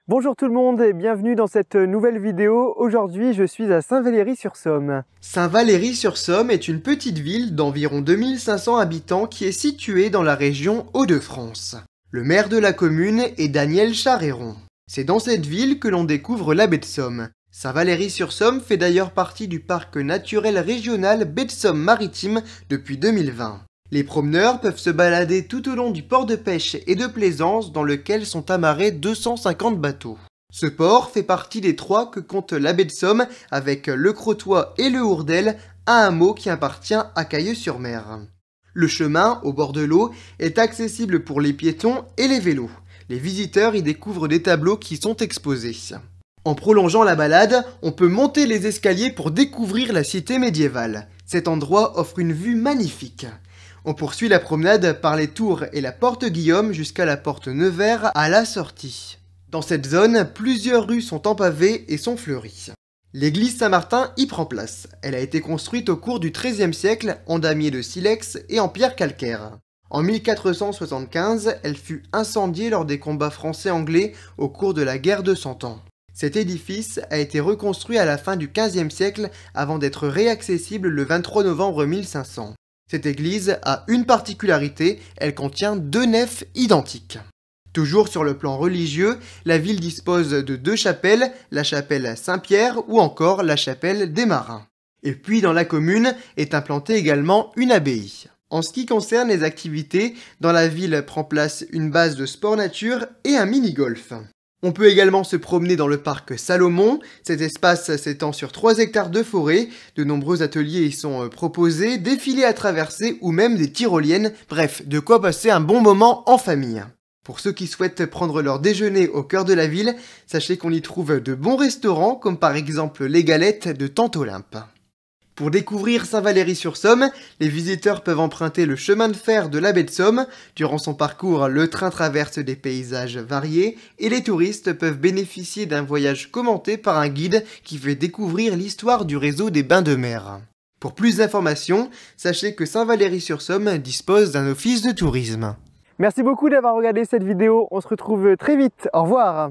Bonjour tout le monde et bienvenue dans cette nouvelle vidéo. Aujourd'hui, je suis à Saint-Valery-sur-Somme. Saint-Valery-sur-Somme est une petite ville d'environ 2500 habitants qui est située dans la région Hauts-de-France. Le maire de la commune est Daniel Charéron. C'est dans cette ville que l'on découvre la baie de Somme. Saint-Valery-sur-Somme fait d'ailleurs partie du parc naturel régional baie de Somme-Maritime depuis 2020. Les promeneurs peuvent se balader tout au long du port de pêche et de plaisance dans lequel sont amarrés 250 bateaux. Ce port fait partie des 3 que compte la baie de Somme avec le Crotoy et le Hourdel, un hameau qui appartient à Cailleux-sur-Mer. Le chemin, au bord de l'eau, est accessible pour les piétons et les vélos. Les visiteurs y découvrent des tableaux qui sont exposés. En prolongeant la balade, on peut monter les escaliers pour découvrir la cité médiévale. Cet endroit offre une vue magnifique. On poursuit la promenade par les tours et la porte Guillaume jusqu'à la porte Nevers à la sortie. Dans cette zone, plusieurs rues sont empavées et sont fleuries. L'église Saint-Martin y prend place. Elle a été construite au cours du XIIIe siècle en damier de silex et en pierre calcaire. En 1475, elle fut incendiée lors des combats français-anglais au cours de la guerre de Cent Ans. Cet édifice a été reconstruit à la fin du XVe siècle avant d'être réaccessible le 23 novembre 1500. Cette église a une particularité, elle contient 2 nefs identiques. Toujours sur le plan religieux, la ville dispose de 2 chapelles, la chapelle Saint-Pierre ou encore la chapelle des Marins. Et puis dans la commune est implantée également une abbaye. En ce qui concerne les activités, dans la ville prend place une base de sport nature et un mini-golf. On peut également se promener dans le parc Salomon. Cet espace s'étend sur 3 hectares de forêt. De nombreux ateliers y sont proposés, défilés à traverser ou même des tyroliennes. Bref, de quoi passer un bon moment en famille. Pour ceux qui souhaitent prendre leur déjeuner au cœur de la ville, sachez qu'on y trouve de bons restaurants comme par exemple les Galettes de Tante Olympe. Pour découvrir Saint-Valery-sur-Somme, les visiteurs peuvent emprunter le chemin de fer de la baie de Somme. Durant son parcours, le train traverse des paysages variés et les touristes peuvent bénéficier d'un voyage commenté par un guide qui fait découvrir l'histoire du réseau des bains de mer. Pour plus d'informations, sachez que Saint-Valery-sur-Somme dispose d'un office de tourisme. Merci beaucoup d'avoir regardé cette vidéo. On se retrouve très vite. Au revoir.